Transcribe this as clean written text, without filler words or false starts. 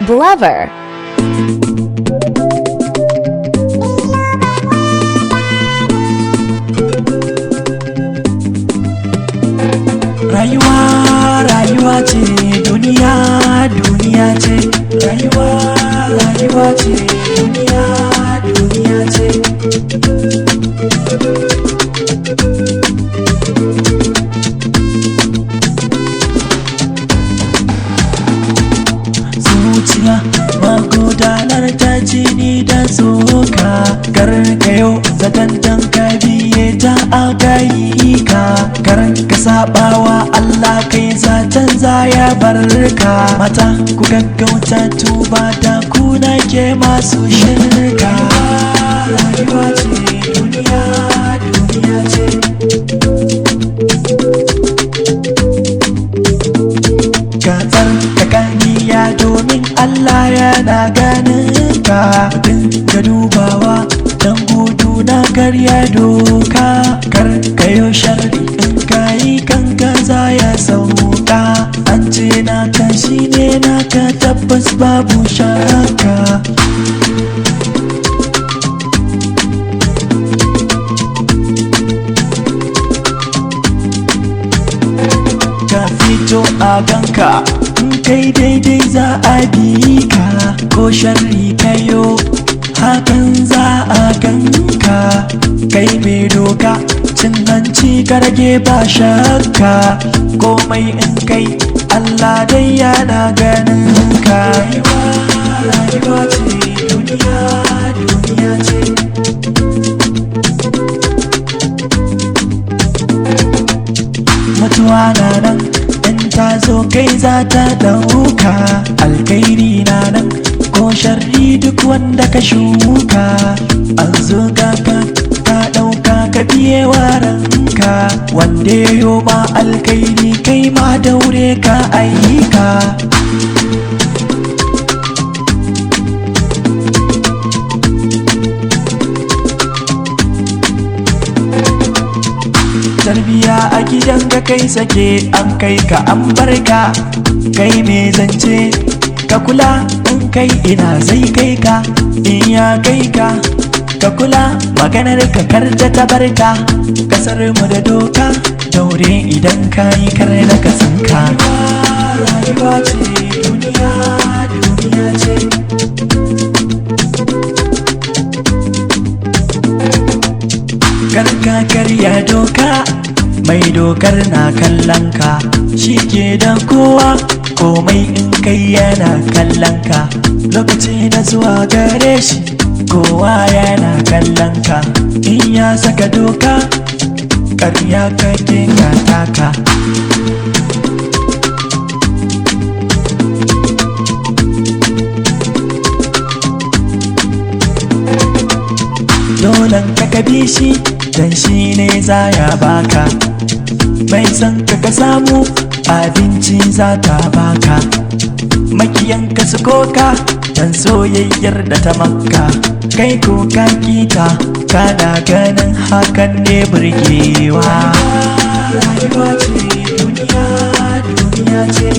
Blover. Rayuwa rayuwa ce, duniya duniya ce. Rayuwa rayuwa ce, duniya duniya ce. Zuciya magudanar ta jini da tsoka, karkayo zaton dan ka biye ta a gayi ka. Karan ka sabawa Allah kai zaton zaya barka. Mata ku gaggauta tuba da kuna ke masu shirka. Rayuwa ce, duniya duniya ce. Gatsar ka kaniya domin Allah yana ganin ka. Dinga dubawa dan gudu na karya doka. Kar kayo sharri in kayi kanka za ya sauka. An ce naka shine naka, tabbas babu shaka. Ka fito a ganka, in kai daidai za a bi ka. Ko sharri kayo, hakan za a ganka. Kai mai doka, cin hanci ka rage ba shakka. Komai in kai, Allah dai yana ganin ka. Rayuwa ce, duniya duniya ce. Mutuwa na nan, in ta zo kai za ta ɗauka. Alkairi na nan, ko sharri duk wanda ka shuka. An zo ga ka ɗauka ka biye wa ranka. Wanda yo ma alkairi kai ma daure ka ayyuka. Tarbiya a gidan ka kai sake, an kai ka an barka. Kai me zance ka kula, in kai ina zai kai ka. In ya kai ka ka kula, maganar ka kar da ta barka. Kasar mu da doka, daure idan ka yi kar da ka tsinka. Rayuwa ce, duniya duniya ce. Kar ka karya doka, mai dokar na kallon ka. Shi ke da kowa, komai in kai yana kallon ka. Lokaci na zuwa gare shi, kowa yana kallon ka. In ya saka doka, karya kake ka taka. Dolan ka bi shi, dan shi ne za ya baka. Mai san ka samu, abinci za ta baka. Makiyanka su koka, dan soyayyar da ta maka. Kai ko ka kita, kana ganin hakan ne burgewa. Rayuwa ce, duniya duniya ce.